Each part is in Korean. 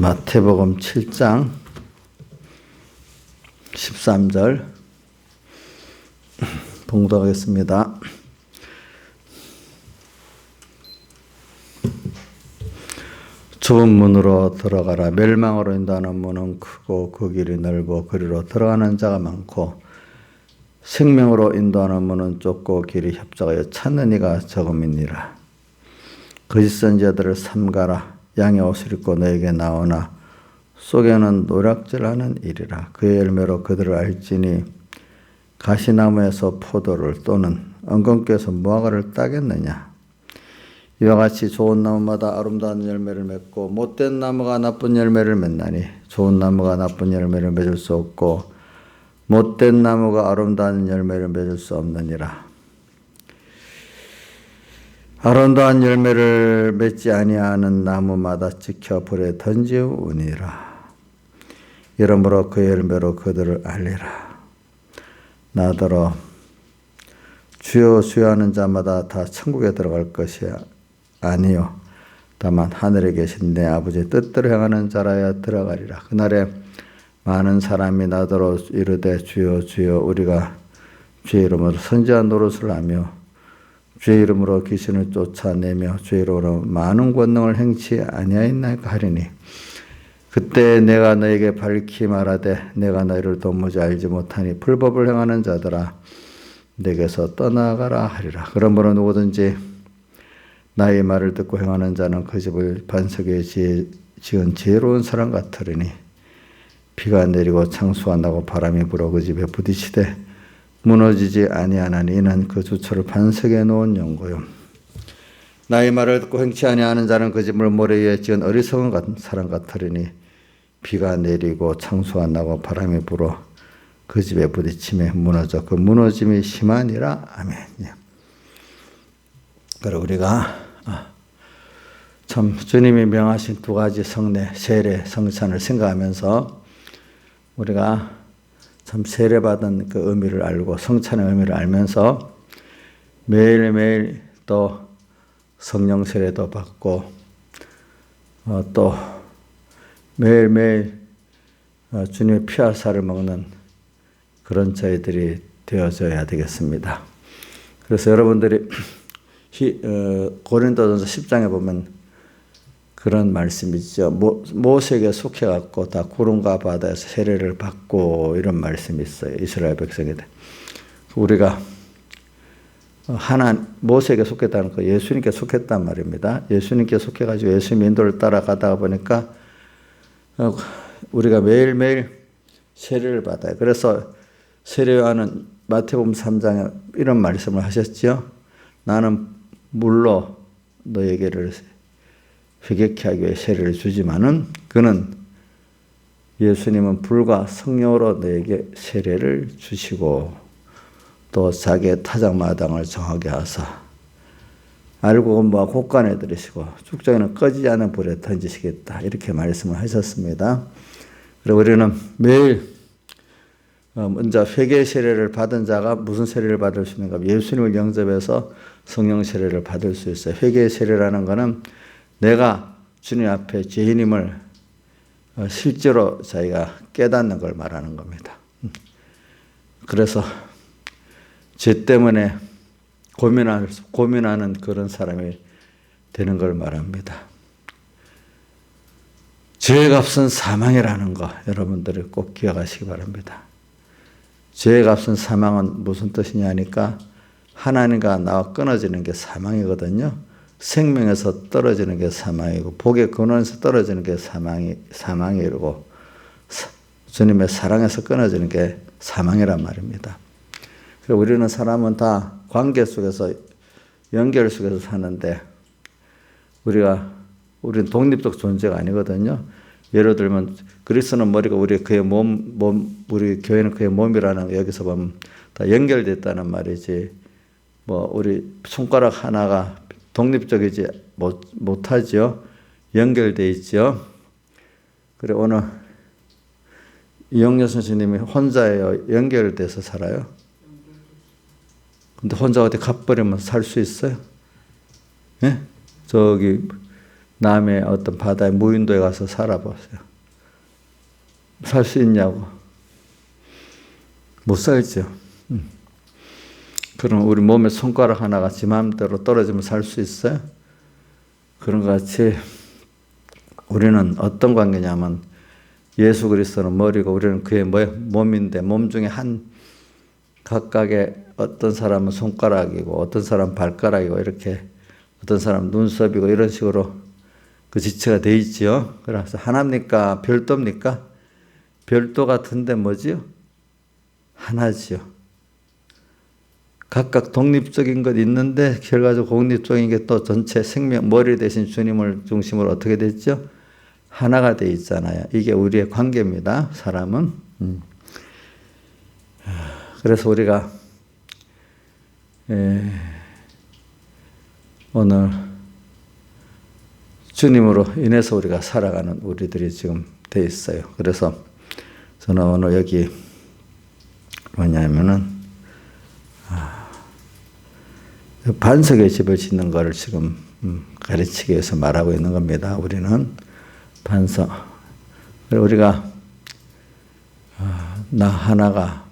마태복음 7장 13절 봉독하겠습니다. 좁은 문으로 들어가라. 멸망으로 인도하는 문은 크고 그 길이 넓어 그리로 들어가는 자가 많고 생명으로 인도하는 문은 좁고 길이 협착하여 찾는 이가 적음이니라. 거짓 선지자들을 삼가라. 양의 옷을 입고 너에게 나오나 속에는 노략질하는 일이라. 그의 열매로 그들을 알지니 가시나무에서 포도를 또는 엉겅퀴에서 무화과를 따겠느냐. 이와 같이 좋은 나무마다 아름다운 열매를 맺고 못된 나무가 나쁜 열매를 맺나니 좋은 나무가 나쁜 열매를 맺을 수 없고 못된 나무가 아름다운 열매를 맺을 수 없느니라. 아름다운 열매를 맺지 아니하는 나무마다 지켜 불에 던지우니라. 이러므로 그 열매로 그들을 알리라. 나더러 주여 주여 하는 자마다 다 천국에 들어갈 것이 아니요 다만 하늘에 계신 내 아버지의 뜻대로 행하는 자라야 들어가리라. 그날에 많은 사람이 나더러 이르되 주여 주여 우리가 주의 이름으로 선지한 노릇을 하며 주의 이름으로 귀신을 쫓아내며 주의 이름으로 많은 권능을 행치 아니하였나이까 하리니 그때 내가 너에게 밝히 말하되 내가 너희를 도무지 알지 못하니 불법을 행하는 자들아 내게서 떠나가라 하리라. 그러므로 누구든지 나의 말을 듣고 행하는 자는 그 집을 반석에 지은 지혜로운 사람 같으리니 비가 내리고 창수가 나고 바람이 불어 그 집에 부딪히되 무너지지 아니하나니 이는 그 주처를 반석에 놓은 연고요. 나의 말을 듣고 행치 아니하는 자는 그 집을 모래 위에 지은 어리석은 사람 같으리니 비가 내리고 창수가 나고 바람이 불어 그 집에 부딪히며 무너져 그 무너짐이 심하니라. 아멘. 그리고 우리가 참 주님이 명하신 두 가지 성례, 세례, 성찬을 생각하면서 우리가 참 세례받은 그 의미를 알고 성찬의 의미를 알면서 매일매일 또 성령 세례도 받고 또 매일매일 주님의 피와 살을 먹는 그런 저희들이 되어져야 되겠습니다. 그래서 여러분들이 고린도전서 10장에 보면 그런 말씀이 있죠. 모세에게 속해갖고 다 구름과 바다에서 세례를 받고 이런 말씀이 있어요. 이스라엘 백성에게. 우리가 모세에게 속했다는 거 예수님께 속했단 말입니다. 예수님께 속해가지고 예수님 인도를 따라가다가 보니까 우리가 매일매일 세례를 받아요. 그래서 세례요한은 마태복음 3장에 이런 말씀을 하셨죠. 나는 물로 너에게를 회개케 하기 위해 세례를 주지만은 그는 예수님은 불과 성령으로 너에게 세례를 주시고 또 자기의 타작마당을 정하게 하사 알고 공부와 곳간에 들이시고 죽정에는 꺼지지 않은 불에 던지시겠다 이렇게 말씀을 하셨습니다. 그리고 우리는 매일 먼저 회개 세례를 받은 자가 무슨 세례를 받을 수 있는가? 예수님을 영접해서 성령 세례를 받을 수 있어요. 회개 세례라는 것은 내가 주님 앞에 죄인임을 실제로 자기가 깨닫는 걸 말하는 겁니다. 그래서 죄 때문에 고민하는 그런 사람이 되는 걸 말합니다. 죄의 값은 사망이라는 거 여러분들이 꼭 기억하시기 바랍니다. 죄의 값은 사망은 무슨 뜻이냐 하니까 하나님과 나와 끊어지는 게 사망이거든요. 생명에서 떨어지는 게 사망이고 복의 근원에서 떨어지는 게 사망이고 주님의 사랑에서 끊어지는 게 사망이란 말입니다. 그리고 우리는 사람은 다 관계 속에서 연결 속에서 사는데 우리는 독립적 존재가 아니거든요. 예를 들면 그리스도는 머리가 우리 교회는 그의 몸이라는 여기서 보면 다 연결됐다는 말이지. 우리 손가락 하나가 독립적이지 못하죠. 연결되어 있죠. 그래 오늘 이영렬 선생님이 혼자예요. 연결돼서 살아요. 근데 혼자 어디 가버리면 살 수 있어요? 예? 저기 남해 어떤 바다의 무인도에 가서 살아보세요. 살 수 있냐고. 못 살죠. 그럼 우리 몸에 손가락 하나가 지 마음대로 떨어지면 살 수 있어요? 그런 것 같이 우리는 어떤 관계냐면 예수 그리스도는 머리고 우리는 그의 몸인데 몸 중에 한 각각의 어떤 사람은 손가락이고 어떤 사람은 발가락이고 이렇게 어떤 사람은 눈썹이고 이런 식으로 그 지체가 돼 있지요. 그래서 하나입니까? 별도입니까? 별도 같은데 뭐지요? 하나지요. 각각 독립적인 것 있는데 결과적으로 독립적인 게 또 전체 생명 머리 대신 주님을 중심으로 어떻게 됐죠? 하나가 돼 있잖아요. 이게 우리의 관계입니다. 사람은. 그래서 우리가 오늘 주님으로 인해서 우리가 살아가는 우리들이 지금 돼 있어요. 그래서 저는 오늘 여기 뭐냐면은 반석의 집을 짓는 것을 지금 가르치기 위해서 말하고 있는 겁니다. 우리는 반석. 우리가 나 하나가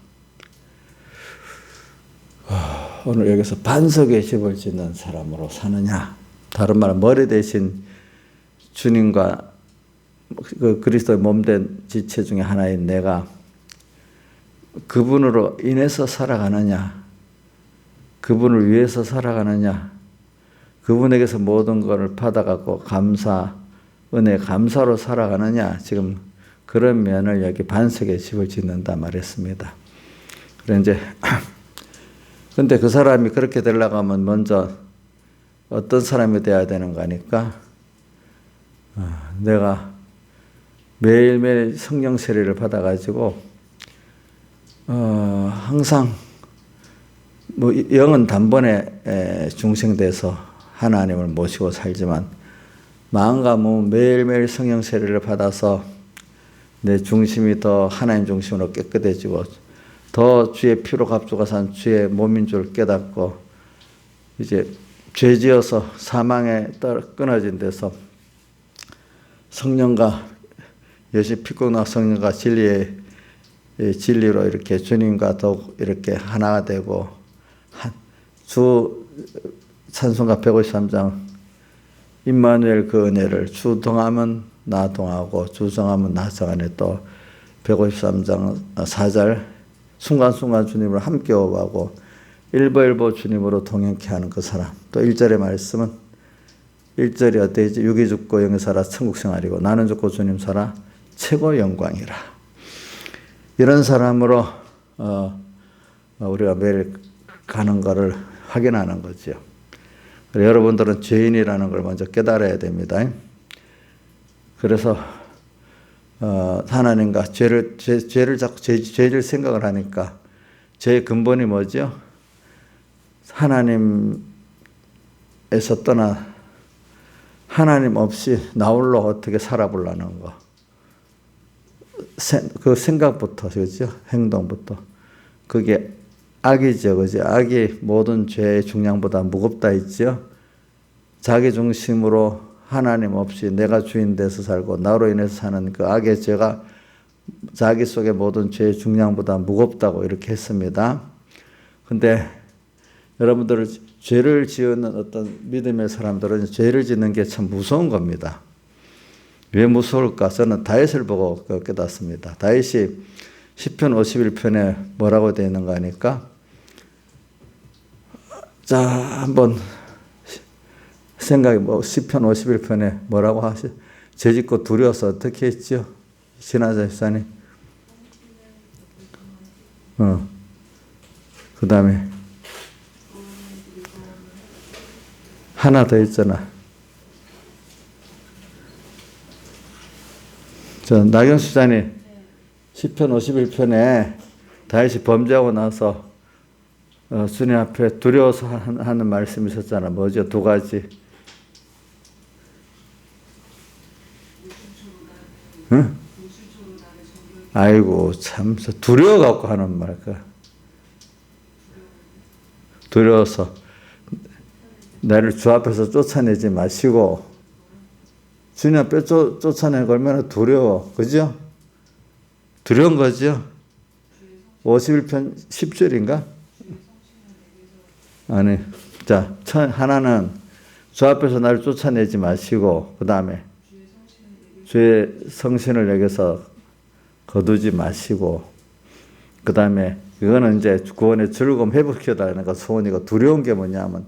오늘 여기서 반석의 집을 짓는 사람으로 사느냐. 다른 말은 머리 대신 주님과 그 그리스도의 몸된 지체 중에 하나인 내가 그분으로 인해서 살아가느냐. 그분을 위해서 살아가느냐. 그분에게서 모든 것을 받아갖고 은혜 감사로 살아가느냐. 지금 그런 면을 여기 반석의 집을 짓는다 말했습니다. 그래 이제 근데 그 사람이 그렇게 되려고 하면 먼저 어떤 사람이 돼야 되는 거니까 내가 매일매일 성령 세례를 받아가지고 항상 뭐 영은 단번에 중생돼서 하나님을 모시고 살지만 마음과 몸은 매일매일 성령 세례를 받아서 내 중심이 더 하나님 중심으로 깨끗해지고 더 주의 피로 값주고 산 주의 몸인 줄 깨닫고 이제 죄지어서 사망에 끊어진 데서 성령과 여시 피고나 성령과 진리로 이렇게 주님과 더욱 이렇게 하나가 되고 주 찬송가 153장 임마누엘 그 은혜를 주 동하면 나 동하고 주 정하면 나 정하네. 또 153장 4절 순간순간 주님을 함께 오가고 일보일보 주님으로 동행케 하는 그 사람. 또 1절의 말씀은 1절이 어때지? 육이 죽고 영이 살아 천국 생활이고 나는 죽고 주님 살아 최고 영광이라. 이런 사람으로 우리가 매일 가는 것을 확인하는 거죠. 여러분들은 죄인이라는 걸 먼저 깨달아야 됩니다. 그래서 하나님과 죄를 자꾸 죄를 생각을 하니까 죄의 근본이 뭐죠? 하나님에서 떠나 하나님 없이 나 홀로 어떻게 살아보려는 거. 그 생각부터, 그죠? 행동부터. 그게 악이죠, 그죠? 악이 모든 죄의 중량보다 무겁다 했죠? 자기 중심으로 하나님 없이 내가 주인 돼서 살고 나로 인해서 사는 그 악의 죄가 자기 속의 모든 죄의 중량보다 무겁다고 이렇게 했습니다. 근데 여러분들 죄를 지은 어떤 믿음의 사람들은 죄를 짓는 게 참 무서운 겁니다. 왜 무서울까? 저는 다윗을 보고 깨닫습니다. 다윗이 시편 51편에 뭐라고 되어 있는가 하니까 자 한번 생각해 시편 51편에 뭐라고 하시? 죄짓고 두려워서 어떻게 했죠? 신하자 집사님. 그 다음에 하나 더 있잖아. 저 나경수 집사님 시편 51편에 다윗이 범죄하고 나서 주님 앞에 두려워서 하는 말씀이 있었잖아. 뭐죠? 두 가지. 응? 아이고 참 두려워 갖고 하는 말까. 두려워서 나를 주 앞에서 쫓아내지 마시고 주님 앞에 쫓아내는 거 얼마나 두려워. 그죠? 두려운 거죠? 51편 10절인가? 아니. 자, 하나는 주 앞에서 나를 쫓아내지 마시고, 그 다음에 주의 성신을 여기서 거두지 마시고, 그 다음에 이거는 이제 구원의 즐거움 회복시켜달라는 거 소원이고, 두려운 게 뭐냐면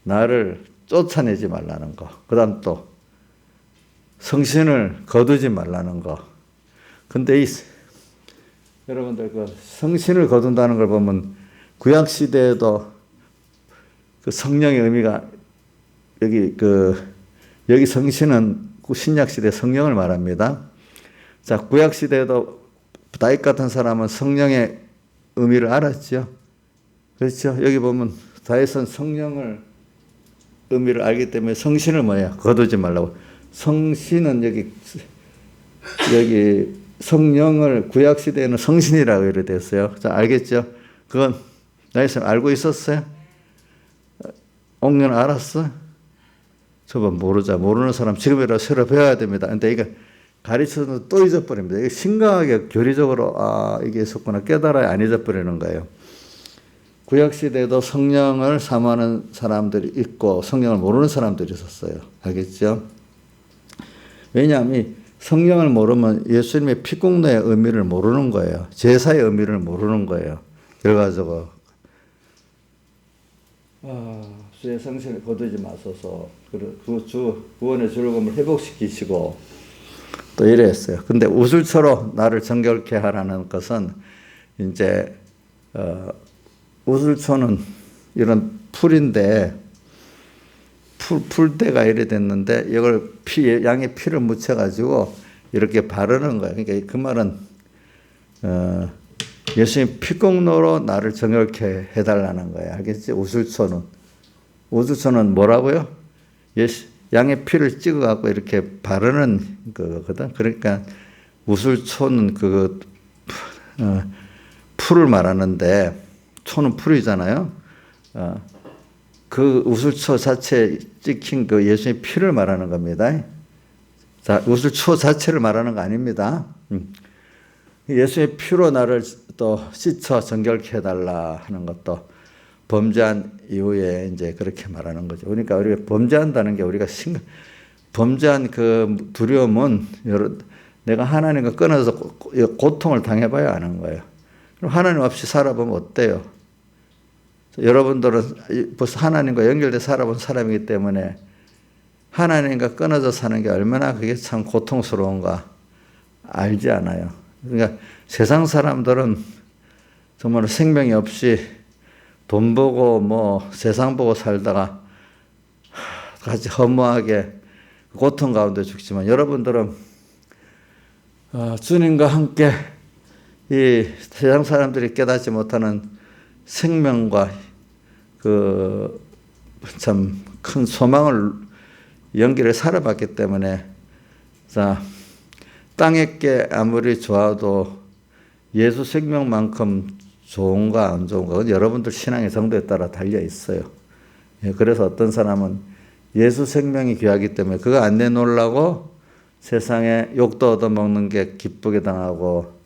나를 쫓아내지 말라는 거. 그 다음 또 성신을 거두지 말라는 거. 근데 여러분들 그 성신을 거둔다는 걸 보면 구약 시대에도 그 성령의 의미가 여기 성신은 신약 시대 성령을 말합니다. 자, 구약 시대에도 다윗 같은 사람은 성령의 의미를 알았죠. 그렇죠. 여기 보면 다윗은 성령을 의미를 알기 때문에 성신을 뭐예요? 거두지 말라고. 성신은 여기 성령을 구약 시대에는 성신이라고 이렇게 됐어요. 자, 알겠죠? 그건 다윗은 알고 있었어요? 옥년 알았어? 저번 모르는 사람 지금이라도 새로 배워야 됩니다. 근데 이거 가르쳐서 또 잊어버립니다. 이게 심각하게 교리적으로 이게 있었구나 깨달아야 안 잊어버리는 거예요. 구약시대에도 성령을 사모하는 사람들이 있고 성령을 모르는 사람들이 있었어요. 알겠죠? 왜냐하면 성령을 모르면 예수님의 피공로의 의미를 모르는 거예요. 제사의 의미를 모르는 거예요. 결과적으로 주의 성신을 거두지 마소서. 주 구원의 즐거움을 회복시키시고 또 이랬어요. 근데 우슬초로 나를 정결케 하라는 것은 이제 우슬초는 이런 풀인데 풀대가 이래 됐는데 이걸 양의 피를 묻혀가지고 이렇게 바르는 거예요. 그러니까 그 말은 예수님 피공로로 나를 정결케 해달라는 거예요. 알겠지? 우슬초는 뭐라고요? 양의 피를 찍어갖고 이렇게 바르는 거거든. 그러니까 우슬초는 풀을 말하는데 초는 풀이잖아요. 그 우슬초 자체에 찍힌 그 예수님의 피를 말하는 겁니다. 자, 우슬초 자체를 말하는 거 아닙니다. 예수의 피로 나를 또 씻어 정결케 해달라 하는 것도 범죄한 이후에 이제 그렇게 말하는 거죠. 그러니까 우리가 범죄한다는 게 우리가 범죄한 그 두려움은 내가 하나님과 끊어서 고통을 당해봐야 아는 거예요. 그럼 하나님 없이 살아보면 어때요? 여러분들은 벌써 하나님과 연결돼 살아본 사람이기 때문에 하나님과 끊어져 사는 게 얼마나 그게 참 고통스러운가 알지 않아요. 그러니까 세상 사람들은 정말 생명이 없이 돈 보고 세상 보고 살다가 같이 허무하게 고통 가운데 죽지만 여러분들은 주님과 함께 이 세상 사람들이 깨닫지 못하는 생명과 그 참 큰 소망을 연기를 살아봤기 때문에 자 땅의 게 아무리 좋아도 예수 생명만큼 좋은가 안 좋은가 그건 여러분들 신앙의 정도에 따라 달려 있어요. 그래서 어떤 사람은 예수 생명이 귀하기 때문에 그거 안 내놓으려고 세상에 욕도 얻어먹는 게 기쁘게 당하고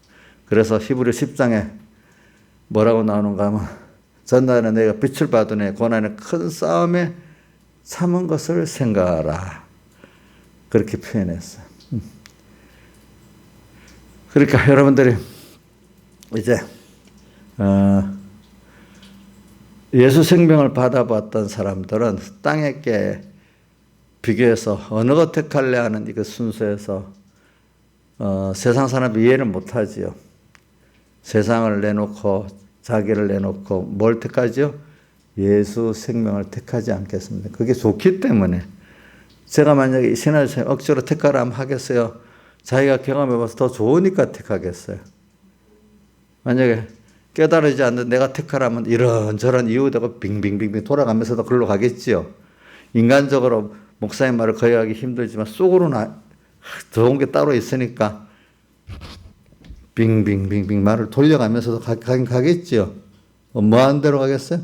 그래서 히브리 10장에 뭐라고 나오는가 하면 전날에 내가 빛을 받으니 고난의 큰 싸움에 참은 것을 생각하라. 그렇게 표현했어요. 그러니까 여러분들이 이제 예수 생명을 받아봤던 사람들은 땅의 게 비교해서 어느 것 택할래 하는 이 순서에서 세상 사람이 이해를 못하지요. 세상을 내놓고 자기를 내놓고 뭘 택하죠? 예수 생명을 택하지 않겠습니다. 그게 좋기 때문에 제가 만약에 신하를 억지로 택하라 하면 하겠어요? 자기가 경험해봐서 더 좋으니까 택하겠어요? 만약에 깨달으지 않는 내가 택하라면 이런저런 이유되고 빙빙빙빙 돌아가면서도 글로 가겠지요. 인간적으로 목사님 말을 거역하기 힘들지만 속으로는 좋은 게 따로 있으니까 빙빙빙빙 말을 돌려가면서도 가긴 가겠지요. 뭐하는 대로 가겠어요?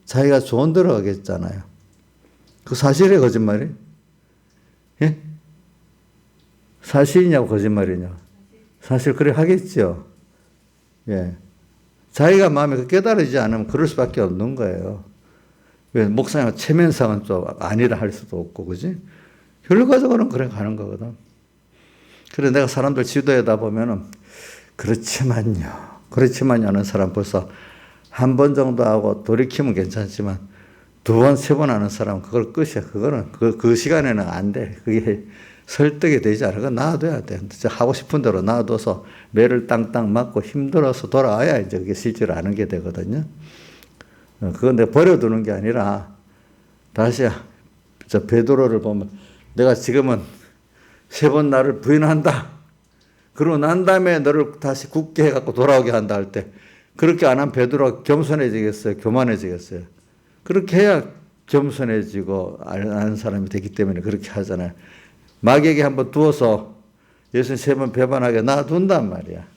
자기가 좋은 대로 가겠잖아요. 그 사실이에요, 거짓말이? 예? 사실이냐고 거짓말이냐. 사실 그래 하겠죠. 예. 자기가 마음에 깨달아지지 않으면 그럴 수밖에 없는 거예요. 왜 목사님 체면상은 좀 아니라 할 수도 없고, 그지? 결과적으로는 그래 가는 거거든. 그래 내가 사람들 지도하다 보면은 그렇지만요 하는 사람 벌써 한 번 정도 하고 돌이키면 괜찮지만 두 번, 세 번 하는 사람 그걸 끝이야. 그거는 그 시간에는 안 돼. 그게 설득이 되지 않아. 그거 놔둬야 돼. 진짜 하고 싶은 대로 놔둬서 매를 땅땅 맞고 힘들어서 돌아와야 이제 그게 실제로 아는 게 되거든요. 그건 내가 버려두는 게 아니라 다시 저 베드로를 보면 내가 지금은 세 번 나를 부인한다. 그러고 난 다음에 너를 다시 굳게 해갖고 돌아오게 한다 할 때 그렇게 안 한 베드로가 겸손해지겠어요? 교만해지겠어요? 그렇게 해야 겸손해지고 아는 사람이 되기 때문에 그렇게 하잖아요. 마귀에게 한번 두어서 예수님 세 번 배반하게 놔둔단 말이야.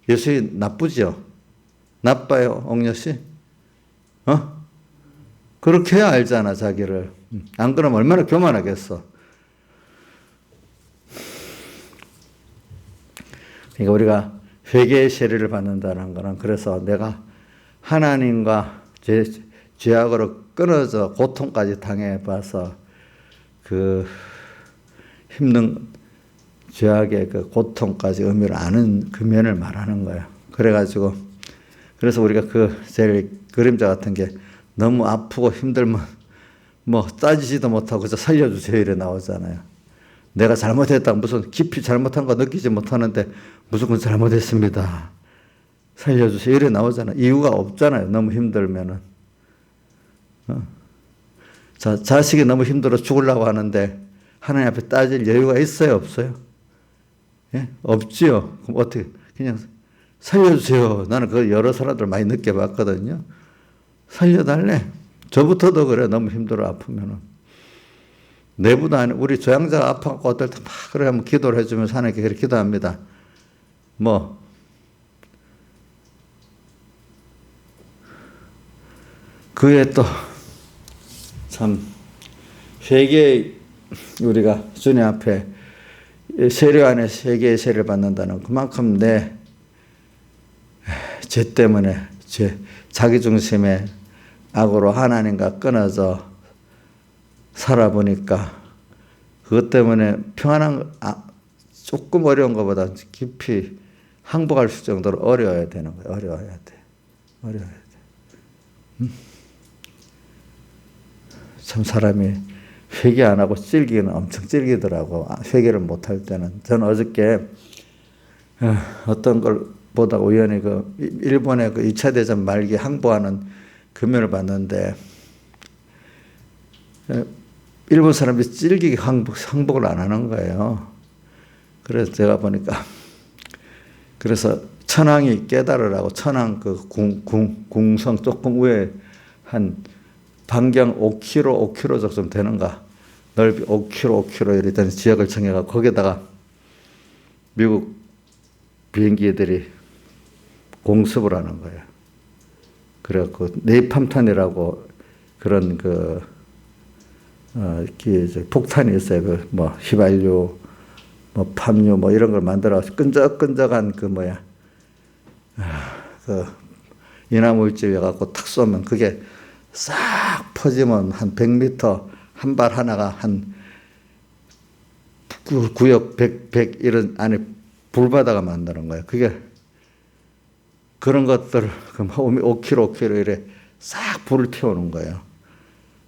예수님 나쁘죠? 나빠요, 옥녀씨? 그렇게 해야 알잖아, 자기를. 안 그러면 얼마나 교만하겠어. 그러니까 우리가 회개의 세례를 받는다는 거는 그래서 내가 하나님과 죄악으로 끊어져 고통까지 당해봐서 그 힘든 죄악의 그 고통까지 의미를 아는 그 면을 말하는 거예요. 그래가지고 그래서 우리가 그 제일 그림자 같은 게 너무 아프고 힘들면 뭐 따지지도 못하고 그저 살려주세요 이래 나오잖아요. 내가 잘못했다 무슨 깊이 잘못한 거 느끼지 못하는데 무조건 잘못했습니다. 살려주세요 이래 나오잖아요. 이유가 없잖아요. 너무 힘들면은. 자식이 너무 힘들어 죽으려고 하는데 하나님 앞에 따질 여유가 있어요? 없어요? 예? 없지요. 그럼 어떻게 그냥 살려주세요. 나는 그 여러 사람들 많이 느껴봤거든요. 살려달래. 저부터도 그래. 너무 힘들어 아프면은. 내부도 아니 우리 조양자가 아파갖고 어떨 때 막 그래 한번 기도를 해주면서 하나님께 그렇게 기도합니다. 뭐 그에 또 참 회개 우리가 주님 앞에 세례 안에 회개의 세례를 받는다는 그만큼 내 죄 때문에 자기 중심의 악으로 하나님과 끊어져 살아보니까 그것 때문에 평안한 조금 어려운 것보다 깊이 항복할 수 정도로 어려워야 되는 거예요. 어려워야 돼. 참 사람이 회개 안 하고 찔기는 엄청 찔기더라고. 회개를 못할 때는. 저는 어저께 어떤 걸 보다가 우연히 그 일본의 그 2차 대전 말기 항복하는 금연을 봤는데 일본 사람이 찔기게 항복을 안 하는 거예요. 그래서 제가 보니까 그래서 천황이 깨달으라고 천황 그 궁성 조금 위에 한 반경 5km 정도 되는가 넓이 5km 이랬던 지역을 정해가 거기다가 미국 비행기들이 공습을 하는 거예요. 그래갖고 네이팜탄이라고 그런 폭탄이 있어요. 그 뭐 휘발유, 뭐 팜유, 뭐 이런 걸 만들어서 끈적끈적한 그 인화물질 해갖고 탁 쏘면 그게 싹 퍼지면 한 100m 한 발 하나가 한 구역 100 이런 안에 불바다가 만드는 거예요. 그게 그런 것들 5km 이래 싹 불을 태우는 거예요.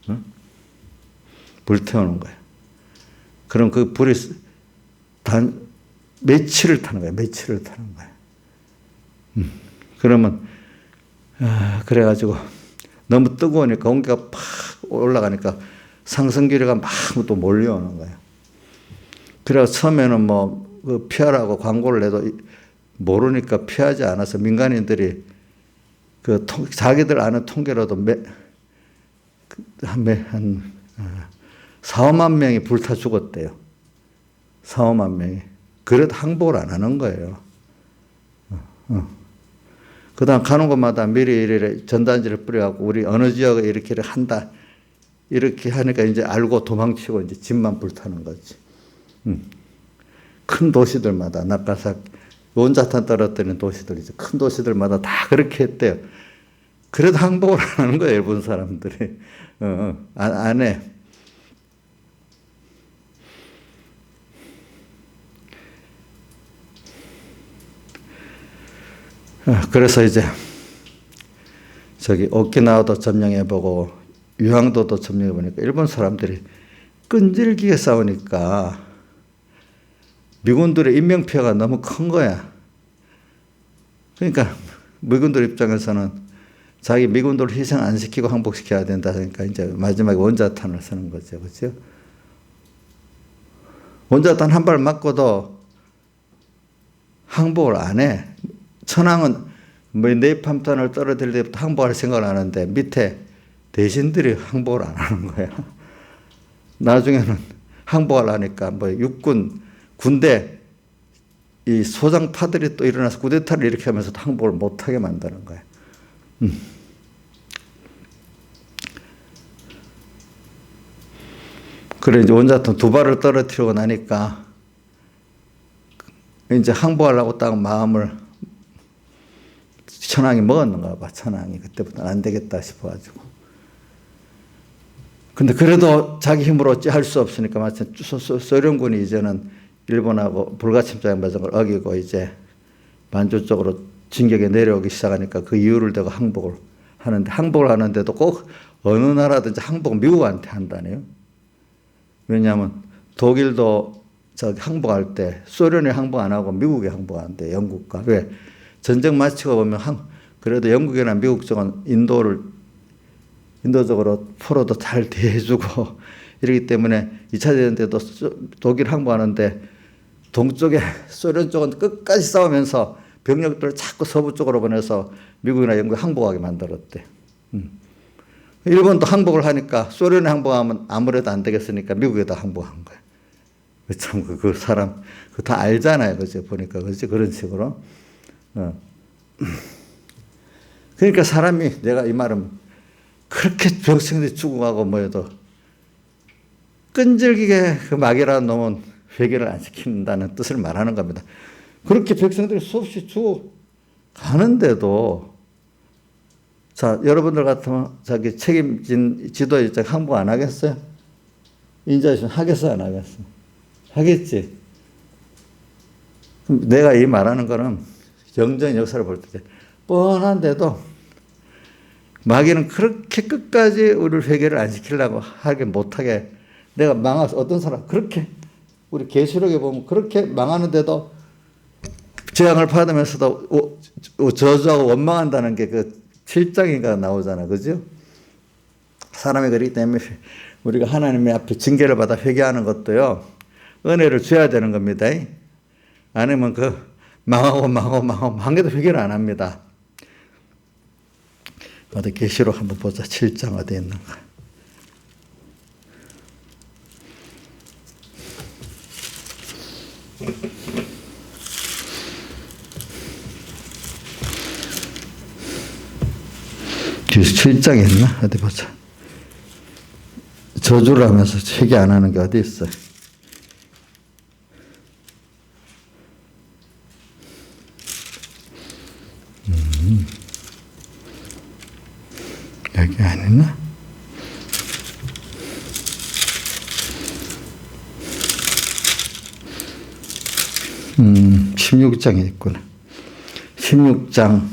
응? 불 태우는 거예요. 그럼 그 불이 며칠을 타는 거예요. 며칠을 타는 거예요. 그러면 그래가지고 너무 뜨거우니까 온기가 팍 올라가니까 상승기류가 막 또 몰려오는 거예요. 그래서 처음에는 뭐 피하라고 광고를 해도 모르니까 피하지 않아서 민간인들이 자기들 아는 통계로도 한 4, 5만 명이 불타 죽었대요. 4, 5만 명이. 그래도 항복을 안 하는 거예요. 그 다음 가는 곳마다 미리 이래 전단지를 뿌려갖고 우리 어느 지역에 이렇게 한다. 이렇게 하니까 이제 알고 도망치고 이제 집만 불타는 거지. 큰 도시들마다 나가사키 원자탄 떨어뜨리는 도시들 이제 큰 도시들마다 다 그렇게 했대요. 그래도 항복을 안 하는 거예요, 일본 사람들이. 안 해. 그래서 이제 저기 오키나와도 점령해보고 유항도도 점령해보니까 일본 사람들이 끈질기게 싸우니까 미군들의 인명피해가 너무 큰 거야. 그러니까 미군들 입장에서는 자기 미군들을 희생 안 시키고 항복시켜야 된다. 그러니까 이제 마지막에 원자탄을 쓰는 거죠. 그렇죠? 원자탄 한 발 맞고도 항복을 안 해. 천황은 뭐 네이팜탄을 떨어뜨릴 때부터 항복할 생각을 하는데 밑에 대신들이 항복을 안 하는 거야. 나중에는 항복을 하니까 뭐 육군 군대 이 소장파들이 또 일어나서 쿠데타를 일으키면서 항복을 못하게 만드는 거야. 그래 이제 원자탄 두 발을 떨어뜨리고 나니까 이제 항복하려고 딱 마음을 천황이 먹었는가 봐. 천황이 그때부터는 안 되겠다 싶어가지고. 근데 그래도 자기 힘으로 어찌 할 수 없으니까 마침 소련군이 이제는 일본하고 불가침장 맺은 걸 어기고 이제 만주 쪽으로 진격에 내려오기 시작하니까 그 이유를 대고 항복을 하는데 항복을 하는데도 꼭 어느 나라든지 항복은 미국한테 한다네요. 왜냐하면 독일도 저기 항복할 때 소련이 항복 안 하고 미국이 항복한대. 영국과. 왜? 전쟁 마치고 보면 그래도 영국이나 미국 쪽은 인도적으로 포로도 잘 대해주고 이러기 때문에 2차 대전 때도 독일 항복하는데 동쪽에 소련 쪽은 끝까지 싸우면서 병력들을 자꾸 서부 쪽으로 보내서 미국이나 영국이 항복하게 만들었대. 일본도 항복을 하니까 소련에 항복하면 아무래도 안 되겠으니까 미국에다 항복한 거야. 참 그 사람 그 다 알잖아요, 그죠? 보니까 그지 그런 식으로. 그러니까 사람이 내가 이 말은 그렇게 병생들이 죽어가고 뭐해도 끈질기게 그 막이라는 놈은 회개를 안 시킨다는 뜻을 말하는 겁니다. 그렇게 백성들이 수없이 죽어가는데도 자 여러분들 같으면 자기 책임진 지도에 항복 안 하겠어요? 인자이신 하겠어 안 하겠어? 하겠지. 내가 이 말하는 거는 영전 역사를 볼 때 뻔한데도 마귀는 그렇게 끝까지 우리를 회개를 안 시키려고 하게 못하게 내가 망해서 어떤 사람 그렇게 우리 계시록에 보면 그렇게 망하는데도 재앙을 받으면서도 저주하고 원망한다는 게 그 7장인가 나오잖아. 그죠? 사람이 그렇기 때문에 우리가 하나님의 앞에 징계를 받아 회개하는 것도요. 은혜를 줘야 되는 겁니다. 아니면 망하고 한 개도 회개를 안 합니다. 어디 계시록 한번 보자. 7장 어디 있는가. 계시록 7장에 있나? 어디 보자. 저주를 하면서 회개 안 하는 게 어디 있어요? 여기 안 있나? 음, 16장에 있구나. 16장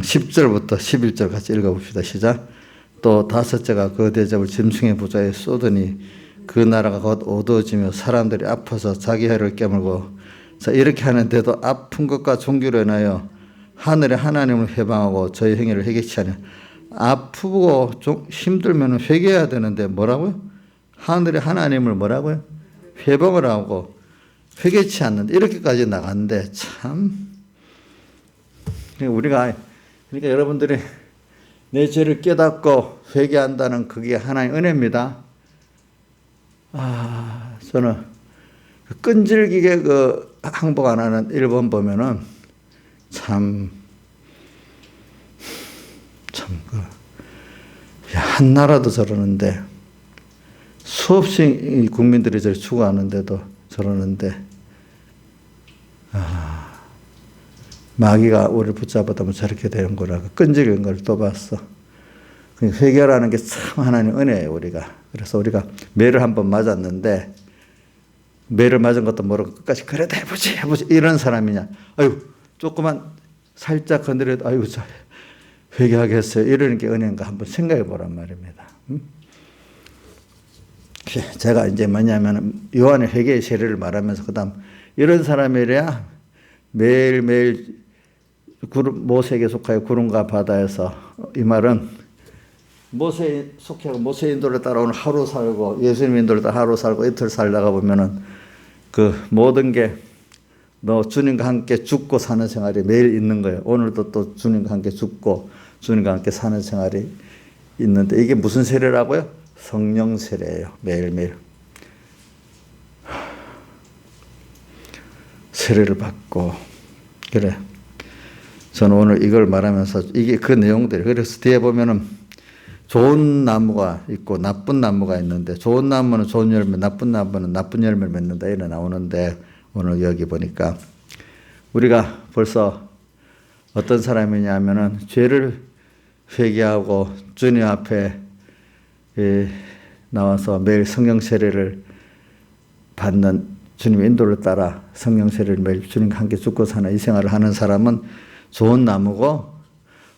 10절부터 11절 같이 읽어봅시다. 시작. 또 다섯째가 그 대접을 짐승의 보좌에 쏟으니 그 나라가 곧 어두워지며 사람들이 아파서 자기 혀를 깨물고 자 이렇게 하는데도 아픈 것과 종기로 인하여 하늘의 하나님을 회방하고 저희 행위를 회개치 않으며 아프고 힘들면 회개해야 되는데 뭐라고요? 하늘의 하나님을 뭐라고요? 회방을 하고 회개치 않는데 이렇게까지 나갔는데 참 우리가 그러니까 여러분들이 내 죄를 깨닫고 회개한다는 그게 하나의 은혜입니다. 저는 끈질기게 항복 안 하는 일본 보면은 한 나라도 저러는데 수없이 국민들이 저를 추구하는데도 저러는데, 마귀가 우리를 붙잡아도 저렇게 되는 거라고 끈질긴 걸 또 봤어. 회개라는 게 참 하나님 은혜예요, 우리가. 그래서 우리가 매를 한번 맞았는데, 매를 맞은 것도 모르고 끝까지 그래도 해보지 이런 사람이냐. 아유, 조금만 살짝 건드려도 아유, 저 회개하겠어요. 이러는 게 은혜인가 한번 생각해 보란 말입니다. 제가 이제 뭐냐면 요한의 회개의 세례를 말하면서 그다음 이런 사람이래야 매일매일 모세에게 속하여 구름과 바다에서, 이 말은 모세에 속하여 모세 인도를 따라 오늘 하루 살고 예수님 인도를 따라 하루 살고 이틀 살다가 보면은 그 모든 게 너 주님과 함께 죽고 사는 생활이 매일 있는 거예요. 오늘도 또 주님과 함께 죽고 주님과 함께 사는 생활이 있는데, 이게 무슨 세례라고요? 성령 세례예요. 매일매일 세례를 받고. 그래, 저는 오늘 이걸 말하면서 이게 그 내용들이, 그래서 뒤에 보면은 좋은 나무가 있고 나쁜 나무가 있는데, 좋은 나무는 좋은 열매, 나쁜 나무는 나쁜 열매를 맺는다 이래 나오는데, 오늘 여기 보니까 우리가 벌써 어떤 사람이냐 하면은 죄를 회개하고 주님 앞에 나와서 매일 성령 세례를 받는, 주님의 인도를 따라 성령 세례를 매일 주님과 함께 죽고 사는 이 생활을 하는 사람은 좋은 나무고,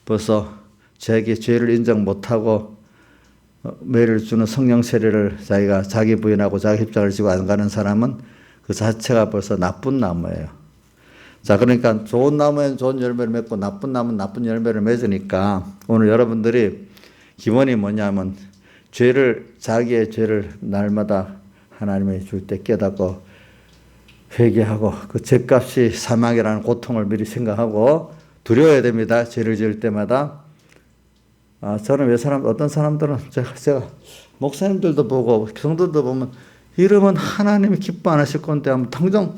벌써 자기 죄를 인정 못하고 매를 주는 성령 세례를 자기가 자기 부인하고 자기 입장을 지고 안 가는 사람은 그 자체가 벌써 나쁜 나무예요. 자, 그러니까 좋은 나무에는 좋은 열매를 맺고 나쁜 나무는 나쁜 열매를 맺으니까, 오늘 여러분들이 기본이 뭐냐면 자기의 죄를 날마다 하나님이 줄 때 깨닫고 회개하고, 그 죄값이 사망이라는 고통을 미리 생각하고 두려워야 됩니다. 죄를 지을 때마다. 저는 어떤 사람들은 제가 목사님들도 보고 성도들도 보면 이러면 하나님이 기뻐 안 하실 건데 하면 당장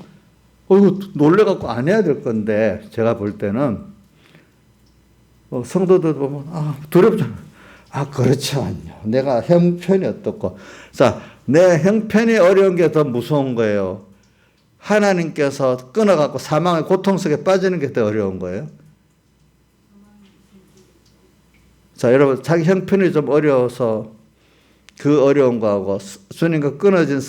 이거 놀래갖고 안 해야 될 건데, 제가 볼 때는 성도들 보면 두렵잖아요. 그렇지만요, 내가 형편이 어떻고. 자, 내 형편이 어려운 게 더 무서운 거예요. 하나님께서 끊어갖고 사망의 고통 속에 빠지는 게 더 어려운 거예요. 자, 여러분, 자기 형편이 좀 어려워서 그 어려운 거하고 주님과 끊어진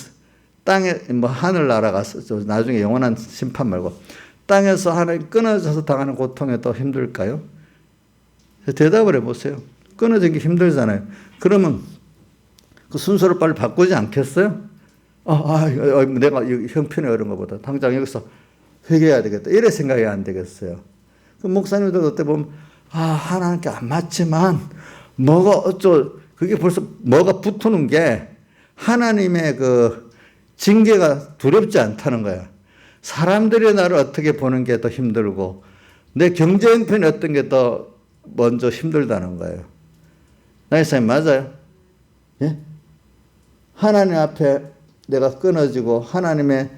땅에, 하늘나라 가서 나중에 영원한 심판 말고 땅에서 하나님 끊어져서 당하는 고통이 더 힘들까요? 대답을 해보세요. 끊어진 게 힘들잖아요. 그러면 그 순서를 빨리 바꾸지 않겠어요? 내가 형편이 어려운 것보다 당장 여기서 회개해야 되겠다, 이래 생각이 안 되겠어요. 그 목사님들 그때 보면 하나님께 안 맞지만 그게 벌써 뭐가 붙는 게 하나님의 그 징계가 두렵지 않다는 거야. 사람들이 나를 어떻게 보는 게 더 힘들고 내 경제 형편이 어떤 게 더 먼저 힘들다는 거예요. 나이사님 맞아요? 예? 하나님 앞에 내가 끊어지고 하나님의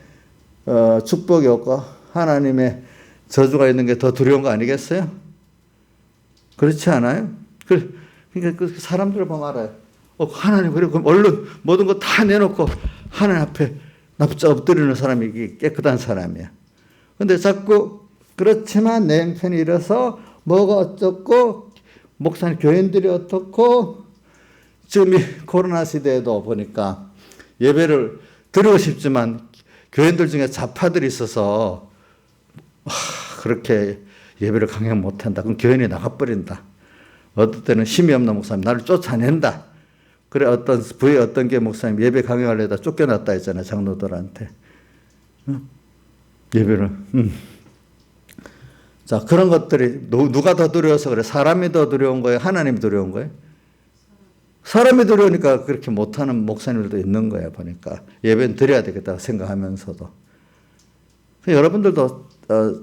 축복이 없고 하나님의 저주가 있는 게 더 두려운 거 아니겠어요? 그렇지 않아요? 그러니까 그 사람들을 보면 알아요. 하나님, 그리고 얼른 모든 거 다 내놓고 하나님 앞에 납작 엎드리는 사람이 깨끗한 사람이야. 근데 자꾸 그렇지만 내 형편이 이래서 뭐가 어쩌고 목사님 교인들이 어떻고, 지금 이 코로나 시대에도 보니까 예배를 드리고 싶지만 교인들 중에 좌파들이 있어서 그렇게 예배를 강행 못한다. 그럼 교인이 나가버린다. 어떤 때는 힘이 없는 목사님 나를 쫓아낸다. 그래, 어떤 게 목사님 예배 강행하려다 쫓겨났다 했잖아요, 장로들한테. 예배를. 자, 그런 것들이 누가 더 두려워서 그래? 사람이 더 두려운 거예요? 하나님이 두려운 거예요? 사람이 두려우니까 그렇게 못하는 목사님들도 있는 거예요, 보니까. 예배는 드려야 되겠다 생각하면서도. 여러분들도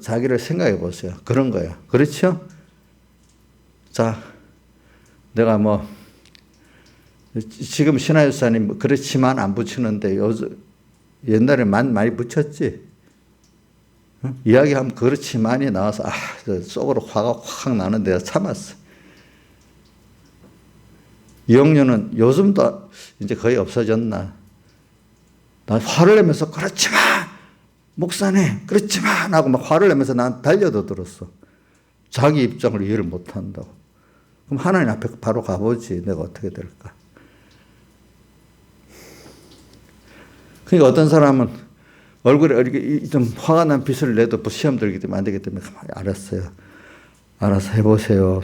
자기를 생각해 보세요. 그런 거예요. 그렇죠? 자, 내가 지금 신하유사님 그렇지만 안 붙이는데 옛날에 많이 붙였지. 응? 이야기하면 그렇지만이 나와서 속으로 화가 확 나는데 참았어. 이용료는 요즘도 이제 거의 없어졌나. 나 화를 내면서 그렇지만 목사님 그렇지만 하고 막 화를 내면서 난 달려도 들었어. 자기 입장을 이해를 못한다고. 그럼 하나님 앞에 바로 가보지. 내가 어떻게 될까. 그러니까 어떤 사람은 얼굴에 이렇게 좀 화가 난 빛을 내도 시험 들기 때문에 안 되기 때문에 알았어요. 알아서 해보세요.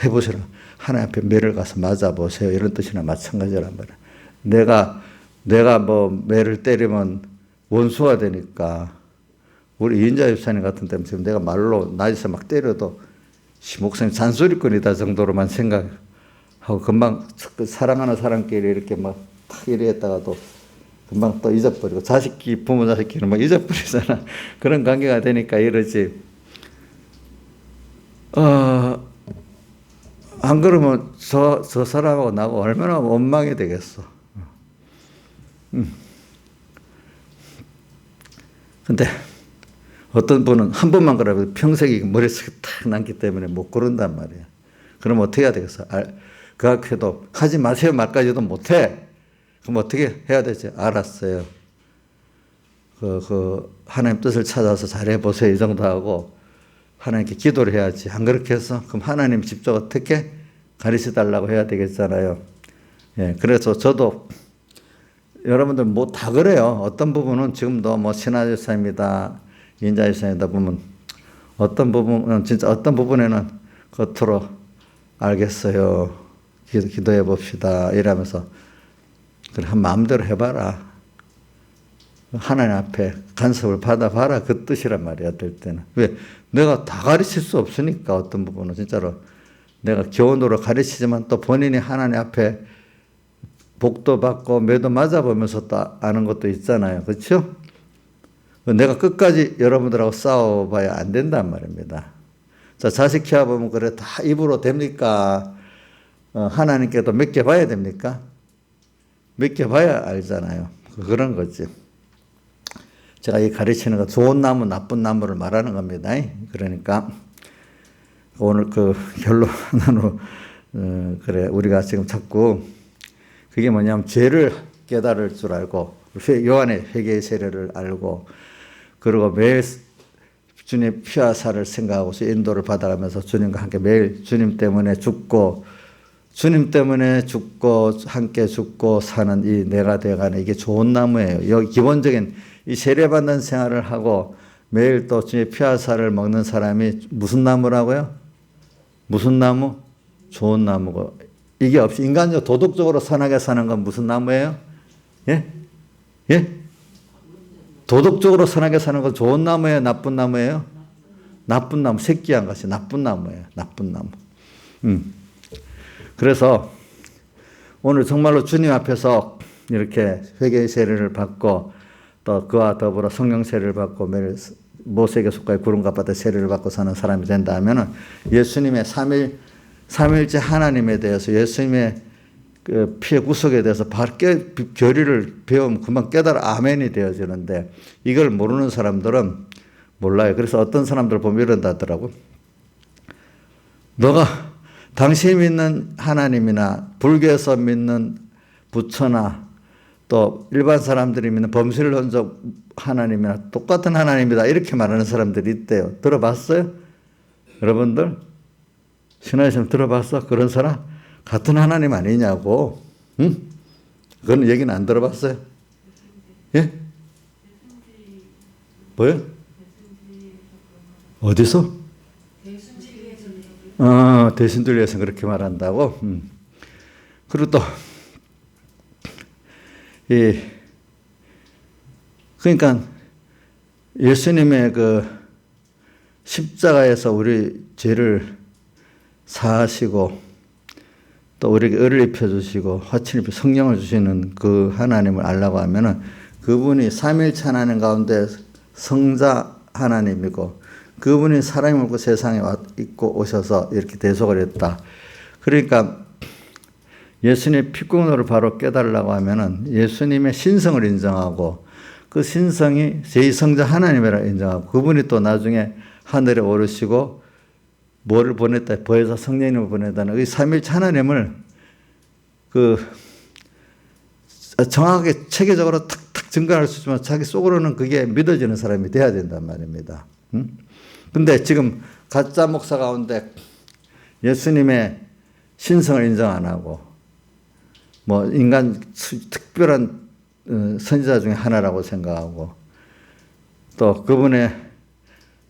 해보시라. 하나님 앞에 매를 가서 맞아보세요. 이런 뜻이나 마찬가지란 말이야. 내가 뭐 매를 때리면 원수가 되니까 우리 이인자 집사님 같은 때는 지금 내가 말로 낮에서 막 때려도 목사님 잔소리꾼이다 정도로만 생각하고 금방 사랑하는 사람끼리 이렇게 막 탁 이랬다가도 금방 또 잊어버리고 부모 자식끼리 막 잊어버리잖아. 그런 관계가 되니까 이러지. 안 그러면 저 사람하고 나하고 얼마나 원망이 되겠어. 근데 어떤 분은 한 번만 그러면 평생이 머릿속에 탁 남기 때문에 못 그런단 말이야. 그럼 어떻게 해야 되겠어? 그 앞에도 하지 마세요 말까지도 못해. 그럼 어떻게 해야 되지? 알았어요. 하나님 뜻을 찾아서 잘해보세요. 이 정도 하고 하나님께 기도를 해야지. 안 그렇게 해서 그럼 하나님 직접 어떻게 가르쳐 달라고 해야 되겠잖아요. 예, 그래서 저도 여러분들 뭐 다 그래요. 어떤 부분은 지금도 뭐 신화집사입니다. 인자집사입니다 보면 어떤 부분은 진짜 어떤 부분에는 겉으로 알겠어요. 기도해 봅시다. 이러면서 그래 한 마음대로 해봐라. 하나님 앞에 간섭을 받아봐라. 그 뜻이란 말이야. 될 때는. 왜? 내가 다 가르칠 수 없으니까 어떤 부분은 진짜로 내가 교훈으로 가르치지만 또 본인이 하나님 앞에 복도 받고 매도 맞아보면서 또 아는 것도 있잖아요. 그렇죠? 내가 끝까지 여러분들하고 싸워봐야 안 된단 말입니다. 자, 자식 키워보면 그래 다 입으로 됩니까? 하나님께도 맡겨봐야 됩니까? 맡겨봐야 알잖아요. 그런 거지. 제가 이 가르치는 거 좋은 나무, 나쁜 나무를 말하는 겁니다. 그러니까 오늘 그 결론으로 그래 우리가 지금 자꾸 그게 뭐냐면 죄를 깨달을 줄 알고 요한의 회개의 세례를 알고 그리고 매일 주님 피와 살을 생각하고서 인도를 받아가면서 주님과 함께 매일 주님 때문에 죽고 함께 죽고 사는 이 내가 되어가는 이게 좋은 나무예요. 여기 기본적인 이 세례받는 생활을 하고 매일 또 주님의 피와 살을 먹는 사람이 무슨 나무라고요? 무슨 나무? 좋은 나무고 이게 없이 인간적 도덕적으로 선하게 사는 건 무슨 나무예요? 예? 예? 도덕적으로 선하게 사는 건 좋은 나무예요? 나쁜 나무예요? 나쁜 나무. 새끼한 것이 나쁜 나무예요. 나쁜 나무. 그래서 오늘 정말로 주님 앞에서 이렇게 회개의 세례를 받고 또 그와 더불어 성령 세례를 받고 매일 모세에게 속하여 구름과 바다 세례를 받고 사는 사람이 된다 하면은 예수님의 삼일째 하나님에 대해서 예수님의 그 피의 구속에 대해서 교리를 배우면 금방 깨달아 아멘이 되어지는데 이걸 모르는 사람들은 몰라요. 그래서 어떤 사람들 보면 이런다더라고. 너가 당신이 믿는 하나님이나 불교에서 믿는 부처나 또 일반 사람들이 믿는 범실론적 하나님이나 똑같은 하나님이다 이렇게 말하는 사람들이 있대요. 들어봤어요? 여러분들? 신화에서 들어봤어? 그런 사람? 같은 하나님 아니냐고. 응? 그런 얘기는 안 들어봤어요? 예? 뭐요? 어디서? 대신들리에서 그렇게 말한다고? 그리고 또, 그러니까 예수님의 그 십자가에서 우리 죄를 사하시고 또 우리에게 의를 입혀주시고 화친을 입혀 성령을 주시는 그 하나님을 알라고 하면은 그분이 삼일체 하나님 가운데 성자 하나님이고 그분이 사람이 먹고 세상에 있고 오셔서 이렇게 대속을 했다. 그러니까 예수님의 피공로를 바로 깨달으려고 하면은 예수님의 신성을 인정하고 그 신성이 제2성자 하나님이라 인정하고 그분이 또 나중에 하늘에 오르시고 뭐를 보냈다? 보혜사 성령님을 보냈다는 이 삼일체 하나님을 그 정확하게 체계적으로 탁탁 증거할 수 있지만 자기 속으로는 그게 믿어지는 사람이 돼야 된단 말입니다. 근데 지금 가짜 목사 가운데 예수님의 신성을 인정 안 하고 뭐 인간 특별한 선지자 중에 하나라고 생각하고 또 그분의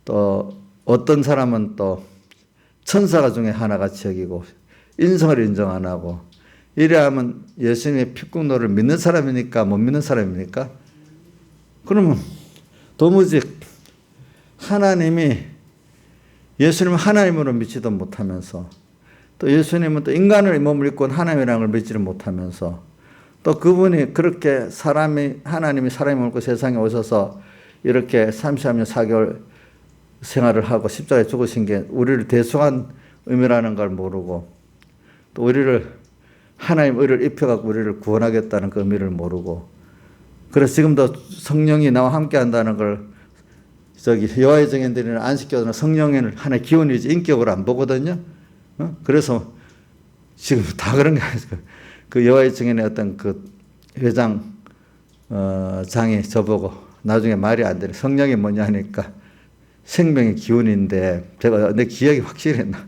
또 어떤 사람은 또 천사가 중에 하나같이 여기고 인성을 인정 안 하고 이래하면 예수님의 피국노를 믿는 사람이니까 못 믿는 사람입니까? 그러면 도무지 하나님이 예수님을 하나님으로 믿지도 못하면서 또 예수님은 또 인간을 몸을 입고 하나님이라는 걸 믿지를 못하면서 또 그분이 그렇게 하나님이 사람이 먹고 세상에 오셔서 이렇게 33년 4개월 생활을 하고 십자가에 죽으신 게 우리를 대속한 의미라는 걸 모르고 또 우리를 하나님 의를 입혀갖고 우리를 구원하겠다는 그 의미를 모르고 그래서 지금도 성령이 나와 함께 한다는 걸 여호와의 증인들이나 안식교는 성령의 하나의 기운이지 인격으로 안 보거든요. 그래서 지금 다 그런 게 아니고 그 여호와의 증인의 어떤 그 회장 장이 저보고 나중에 말이 안 되네. 성령이 뭐냐 하니까 생명의 기운인데 제가 내 기억이 확실했나?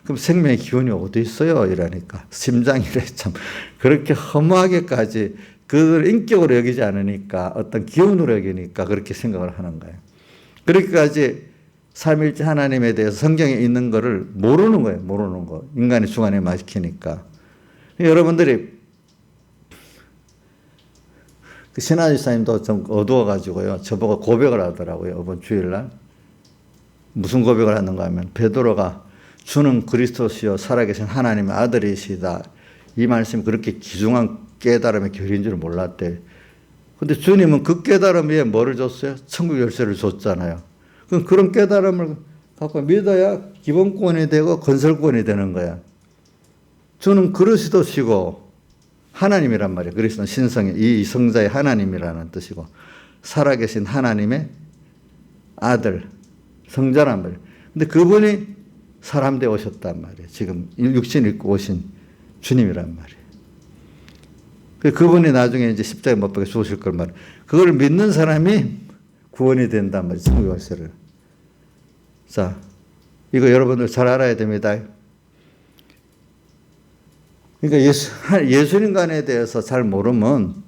그럼 생명의 기운이 어디 있어요? 이러니까 심장이래. 참 그렇게 허무하게까지 그걸 인격으로 여기지 않으니까 어떤 기운으로 여기니까 그렇게 생각을 하는 거예요. 그렇게까지 삼일째 하나님에 대해서 성경에 있는 거를 모르는 거예요. 모르는 거. 인간의 주관에 막히니까. 여러분들이 그 신하지 사님도 좀 어두워가지고요. 저보고 고백을 하더라고요. 이번 주일날. 무슨 고백을 하는가 하면 베드로가 주는 그리스도시요 살아계신 하나님의 아들이시다. 이 말씀이 그렇게 귀중한 깨달음의 결인 줄 몰랐대. 근데 주님은 그 깨달음 위에 뭐를 줬어요? 천국 열쇠를 줬잖아요. 그럼 그런 깨달음을 갖고 믿어야 기본권이 되고 건설권이 되는 거야. 주는 그리스도시고 하나님이란 말이에요. 그리스도는 신성의 이 성자의 하나님이라는 뜻이고 살아계신 하나님의 아들 성자란 말이에요. 근데 그분이 사람 되어 오셨단 말이에요. 지금 육신 입고 오신 주님이란 말이에요. 그분이 나중에 이제 십자가에 못 박혀 죽으실 걸 말이에요. 그걸 믿는 사람이 구원이 된단 말이에요. 천국 열쇠를. 자, 이거 여러분들 잘 알아야 됩니다. 그러니까 예수님간에 대해서 잘 모르면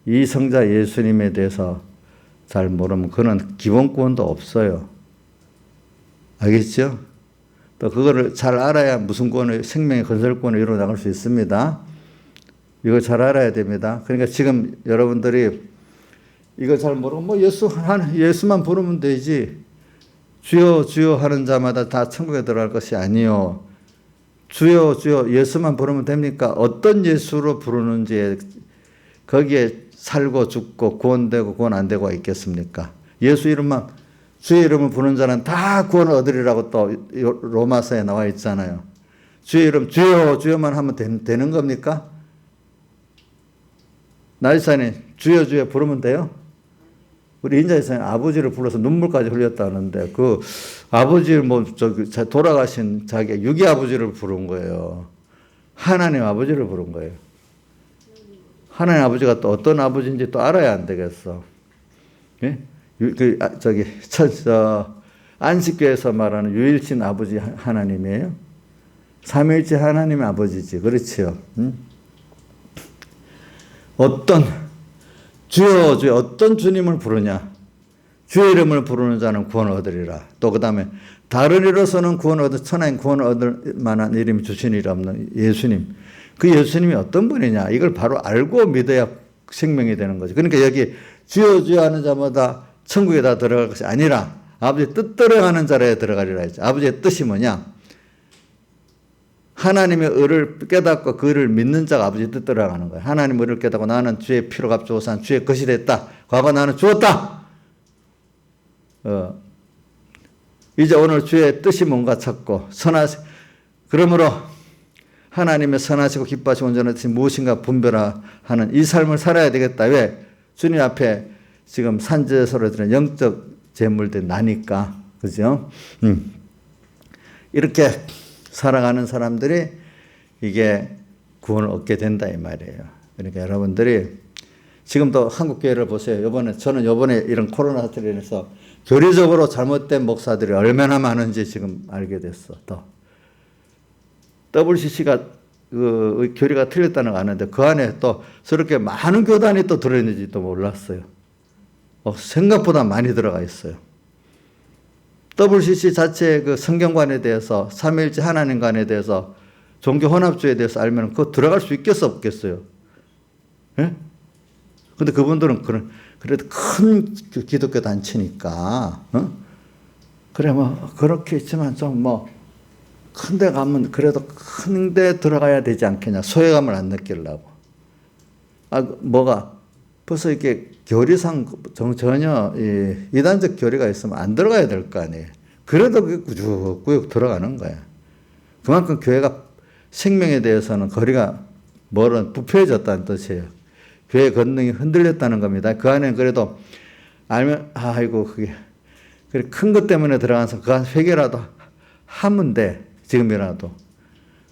이 성자 예수님에 대해서 잘 모르면 그는 기본권도 없어요. 알겠죠? 또 그거를 잘 알아야 무슨 권을 생명의 건설권을 이루어 나갈 수 있습니다. 이거 잘 알아야 됩니다. 그러니까 지금 여러분들이 이거 잘 모르고 뭐 예수만 부르면 되지. 주여 주여 하는 자마다 다 천국에 들어갈 것이 아니요. 주여 주여 예수만 부르면 됩니까? 어떤 예수로 부르는지 거기에 살고 죽고 구원되고 구원 안 되고가 있겠습니까? 예수 이름만 주의 이름을 부르는 자는 다 구원을 얻으리라고 또 로마서에 나와 있잖아요. 주의 이름 주여 주여만 하면 되는 겁니까? 나이사님 주여 주여 부르면 돼요? 우리 인자이사님 아버지를 불러서 눈물까지 흘렸다는데 그 아버지를 돌아가신 자기 유기 아버지를 부른 거예요. 하나님 아버지를 부른 거예요. 하나님 아버지가 또 어떤 아버지인지 또 알아야 안 되겠어. 예? 안식교에서 말하는 유일신 아버지 하나님이에요. 삼위일체 하나님의 아버지지. 그렇지요. 주여 주여 어떤 주님을 부르냐. 주의 이름을 부르는 자는 구원을 얻으리라. 또 그 다음에 다른 이로서는 천하인 구원을 얻을 만한 이름이 주신 일 없는 예수님. 그 예수님이 어떤 분이냐. 이걸 바로 알고 믿어야 생명이 되는 거죠. 그러니까 여기 주여 주여 하는 자마다 천국에 다 들어갈 것이 아니라 아버지의 뜻대로 하는 자라에 들어가리라 했죠. 아버지의 뜻이 뭐냐. 하나님의 의를 깨닫고 그 의를 믿는 자가 아버지의 뜻대로 가는 거예요. 하나님의 의를 깨닫고 나는 주의 피로 값주어서 주의 것이 됐다. 과거 나는 주었다. 이제 오늘 주의 뜻이 뭔가 찾고 그러므로 하나님의 선하시고 기뻐하시고 온전한 뜻이 무엇인가 분별하는 이 삶을 살아야 되겠다. 왜? 주님 앞에 지금 산제소로 드리는 영적 제물들 나니까. 그죠? 이렇게 살아가는 사람들이 이게 구원을 얻게 된다 이 말이에요. 그러니까 여러분들이 지금도 한국 교회를 보세요. 저는 이번에 이런 코로나 사태로 인해서 교리적으로 잘못된 목사들이 얼마나 많은지 지금 알게 됐어. 더 WCC가 그 교리가 틀렸다는 거 아는데 그 안에 또 저렇게 많은 교단이 또 들어있는지도 몰랐어요. 생각보다 많이 들어가 있어요. WCC 자체의 그 성경관에 대해서 삼위일체 하나님관에 대해서 종교 혼합주의에 대해서 알면 그거 들어갈 수 있겠어 없겠어요? 예? 근데 그분들은 그래도 큰 기독교 단체니까, 그래, 그렇게 있지만 좀 큰 데 가면 그래도 큰 데 들어가야 되지 않겠냐. 소외감을 안 느끼려고. 벌써 이렇게 교리상 전혀 이단적 교리가 있으면 안 들어가야 될 거 아니에요. 그래도 꾸역꾸역 들어가는 거야. 그만큼 교회가 생명에 대해서는 거리가 멀은 부패해졌다는 뜻이에요. 교회의 권능이 흔들렸다는 겁니다. 그 안에 그래도 알면, 아이고, 그게, 그래, 큰 것 때문에 들어가서 그 한 회개라도 하면 돼. 지금이라도.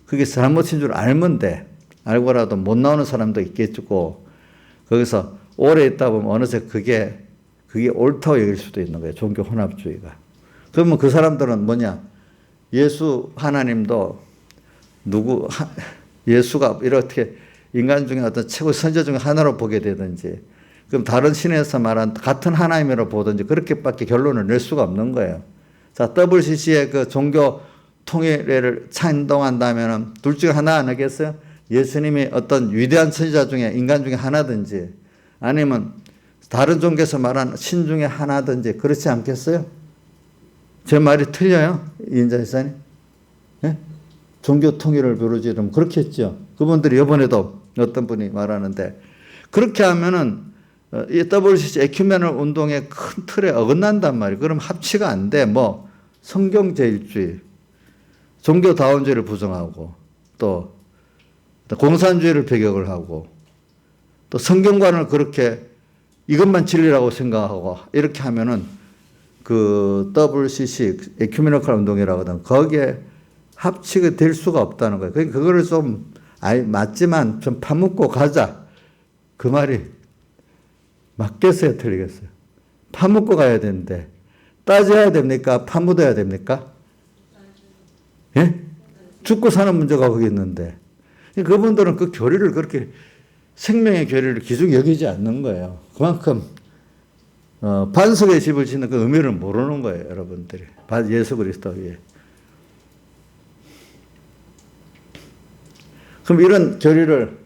그게 잘못인 줄 알면 돼. 알고라도 못 나오는 사람도 있겠고, 거기서 오래 있다 보면 어느새 그게 옳다고 여길 수도 있는 거예요. 종교 혼합주의가. 그러면 그 사람들은 뭐냐? 예수 하나님도 예수가 이렇게 인간 중에 어떤 최고 선지 중에 하나로 보게 되든지, 그럼 다른 신에서 말한 같은 하나님으로 보든지 그렇게밖에 결론을 낼 수가 없는 거예요. 자, WCC의 그 종교 통일을 찬동한다면 둘 중에 하나 아니겠어요? 예수님이 어떤 위대한 선지자 중에 인간 중에 하나든지 아니면 다른 종교에서 말한 신 중에 하나든지 그렇지 않겠어요? 제 말이 틀려요? 이인자 지사님? 네? 종교 통일을 부르지면 그렇게 했죠. 그분들이 이번에도 어떤 분이 말하는데 그렇게 하면은 이 WCC 에큐메널 운동의 큰 틀에 어긋난단 말이에요. 그럼 합치가 안 돼. 성경제일주의, 종교다원주의를 부정하고 또 공산주의를 배격을 하고 또 성경관을 그렇게 이것만 진리라고 생각하고 이렇게 하면은 그 WCC 에큐메니컬 운동이라고 하든 거기에 합치가 될 수가 없다는 거예요. 그러니까 그거를 좀 맞지만 좀 파묻고 가자. 그 말이 맞겠어요? 틀리겠어요? 파묻고 가야 되는데 따져야 됩니까? 파묻어야 됩니까? 예? 죽고 사는 문제가 거기 있는데 그분들은 그 교리를 그렇게 생명의 교리를 귀중히 여기지 않는 거예요. 그만큼 반석의 집을 짓는 그 의미를 모르는 거예요. 여러분들이. 예수 그리스도 위에. 그럼 이런 교리를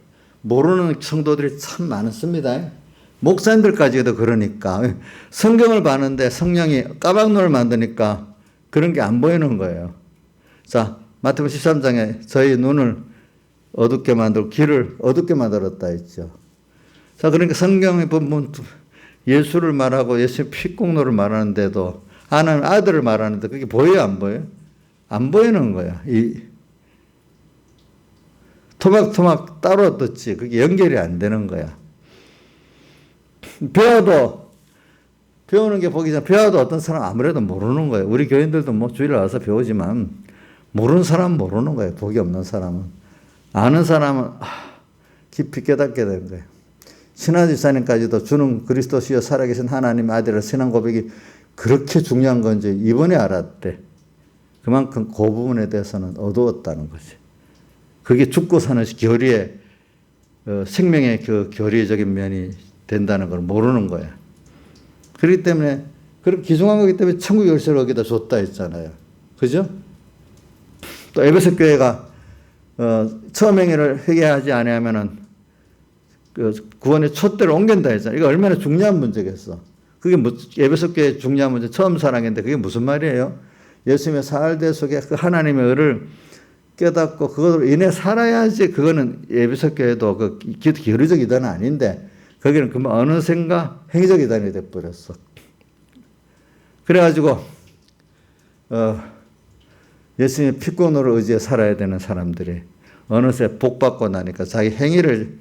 모르는 성도들이 참 많습니다. 목사님들까지도 그러니까 성경을 봤는데 성령이 까막눈을 만드니까 그런 게 안 보이는 거예요. 자, 마태복음 13장에 저희 눈을 어둡게 만들고 귀를 어둡게 만들었다 했죠. 자, 그러니까 성경에 보면 예수를 말하고 예수의 피공로를 말하는데도 하나님 아들을 말하는데 그게 보여요, 안 보여요? 안 보이는 거야. 토막토막 따로 떴지. 그게 연결이 안 되는 거야. 배우는 게 보기 전에 배워도 어떤 사람 아무래도 모르는 거예요. 우리 교인들도 주일에 와서 배우지만 모르는 사람은 모르는 거예요. 복이 없는 사람은. 아는 사람은 깊이 깨닫게 되는 거예요. 신하 지사님까지도 주는 그리스도시여 살아계신 하나님 아들의 신앙 고백이 그렇게 중요한 건지 이번에 알았대. 그만큼 그 부분에 대해서는 어두웠다는 거지. 그게 죽고 사는 교리의 생명의 그 교리적인 면이 된다는 걸 모르는 거야. 그렇기 때문에 그렇게 귀중한 거기 때문에 천국 열쇠를 거기다 줬다 했잖아요. 그죠? 또 에베소 교회가 처음 행위를 회개하지 아니하면은 그 구원의 촛대를 옮긴다 했잖아요. 이거 얼마나 중요한 문제겠어. 그게 에베소 교회의 중요한 문제, 처음 사랑인데 그게 무슨 말이에요? 예수님의 사활대 속에 그 하나님의 의를 깨닫고 그것으로 인해 살아야지. 그거는 에베소 교회도 그 교리적 이단은 아닌데 거기는 그만 어느샌가 행위적 이단이 돼버렸어. 그래가지고 예수님의 피권으로 의지해 살아야 되는 사람들이 어느새 복받고 나니까 자기 행위를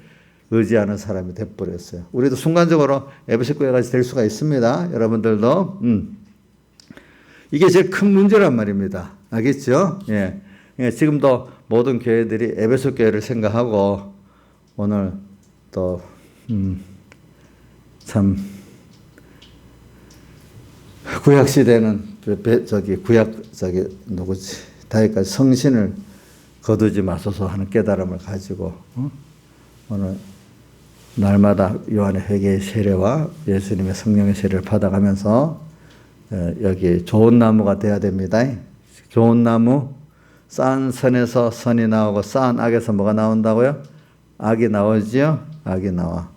의지하는 사람이 돼버렸어요. 우리도 순간적으로 에베소 교회까지 될 수가 있습니다. 여러분들도. 이게 제일 큰 문제란 말입니다. 알겠죠? 예. 그러니까 지금도 모든 교회들이 에베소 교회를 생각하고 오늘 또 참 구약 시대는 누구지 다윗까지 성신을 거두지 마소서 하는 깨달음을 가지고 오늘 날마다 요한의 회개의 세례와 예수님의 성령의 세례를 받아가면서 여기 좋은 나무가 돼야 됩니다. 좋은 나무, 쌓은 선에서 선이 나오고 쌓은 악에서 뭐가 나온다고요? 악이 나오지요? 악이 나와.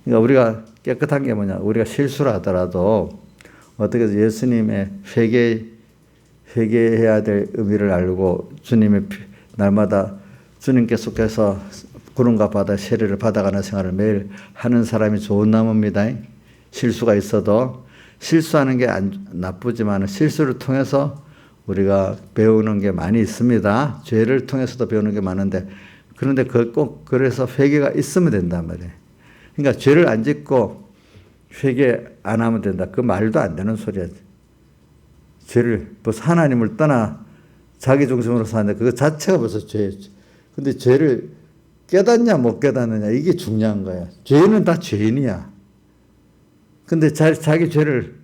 그러니까 우리가 깨끗한 게 뭐냐? 우리가 실수를 하더라도 어떻게 해서 예수님의 회개해야 될 의미를 알고 주님의 날마다 주님께 속해서 구름과 바다 세례를 받아가는 생활을 매일 하는 사람이 좋은 나무입니다. 실수가 있어도 실수하는 게 나쁘지만 실수를 통해서 우리가 배우는 게 많이 있습니다. 죄를 통해서도 배우는 게 많은데 그런데 꼭 그래서 회개가 있으면 된단 말이에요. 그러니까 죄를 안 짓고 회개 안 하면 된다. 그 말도 안 되는 소리야. 죄를 벌써 하나님을 떠나 자기 중심으로 사는데 그거 자체가 벌써 죄예요. 근데 죄를 깨닫냐 못 깨닫느냐 이게 중요한 거야. 죄는 다 죄인이야. 근데 자기 죄를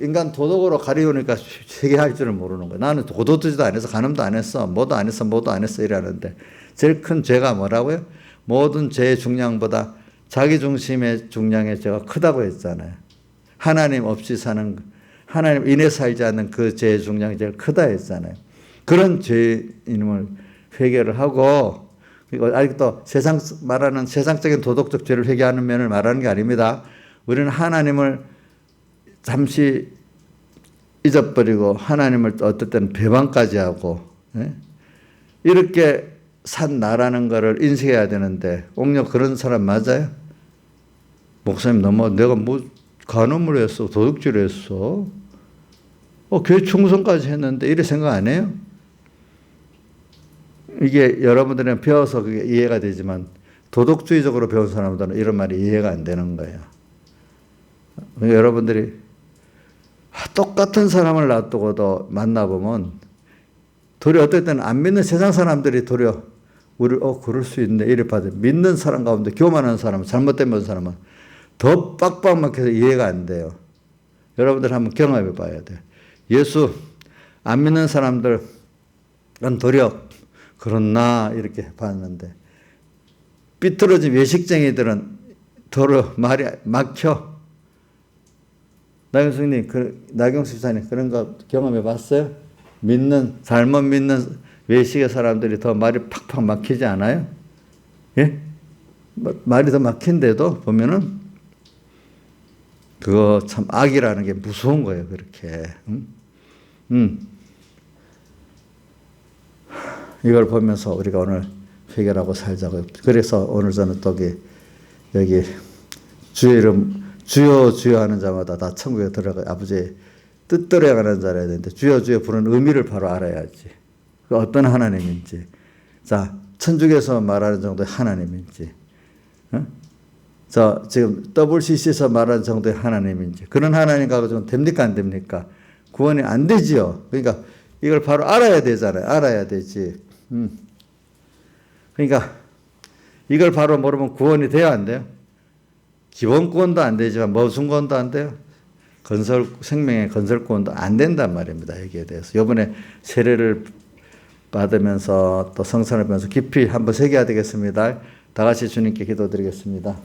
인간 도덕으로 가리우니까 회개할 줄을 모르는 거야. 나는 도덕지도 안 해서 간음도 안 했어. 뭐도 안 했어 이러는데 제일 큰 죄가 뭐라고요? 모든 죄의 중량보다 자기 중심의 중량의 죄가 크다고 했잖아요. 하나님 없이 사는 하나님 인해 살지 않는 그 죄의 중량이 제일 크다 했잖아요. 그런 죄인임을 회개를 하고 그리고 아직도 말하는 세상적인 도덕적 죄를 회개하는 면을 말하는 게 아닙니다. 우리는 하나님을 잠시 잊어버리고 하나님을 어떨 때는 배반까지 하고 이렇게 산 나라는 것을 인식해야 되는데 옥녀 그런 사람 맞아요? 목사님 내가 간음을 했어 도둑질을 했어 교회 충성까지 했는데 이래 생각 안 해요? 이게 여러분들은 배워서 그게 이해가 되지만 도덕주의적으로 배운 사람들은 이런 말이 이해가 안 되는 거예요. 여러분들이 똑같은 사람을 놔두고도 만나보면 도리어 어떨 때는 안 믿는 세상 사람들이 도리어 우리 그럴 수 있네 이래 봐도 믿는 사람 가운데 교만한 사람 잘못된 사람은 더 빡빡막해서 이해가 안 돼요. 여러분들 한번 경험해 봐야 돼요. 예수 안 믿는 사람들은 도리어 그렇나 이렇게 봤는데 삐뚤어진 외식쟁이들은 도리어 말이 막혀. 나경수 집사님 그런 거 경험해 봤어요? 잘못 믿는 외식의 사람들이 더 말이 팍팍 막히지 않아요? 예? 말이 더 막힌데도 보면은 그거 참 악이라는 게 무서운 거예요, 그렇게. 이걸 보면서 우리가 오늘 회개하고 살자고요. 그래서 오늘 저는 여기 주의 이름 주여 주여 하는 자마다 다 천국에 들어가 아버지의 뜻대로 가는 자라 해야 되는데 주여 주여 부르는 의미를 바로 알아야지. 그 어떤 하나님인지. 자, 천주교에서 말하는 정도의 하나님인지. 지금 WCC에서 말하는 정도의 하나님인지. 그런 하나님 가지고 됩니까 안 됩니까? 구원이 안 되지요. 그러니까 이걸 바로 알아야 되잖아요. 알아야 되지. 그러니까 이걸 바로 모르면 구원이 돼야 안 돼요? 기본 구원도 안 되지만 무슨 구원도 안 돼요? 생명의 건설 구원도 안 된단 말입니다. 여기에 대해서. 이번에 세례를 받으면서 또 성찬을 받으면서 깊이 한번 새겨야 되겠습니다. 다 같이 주님께 기도드리겠습니다.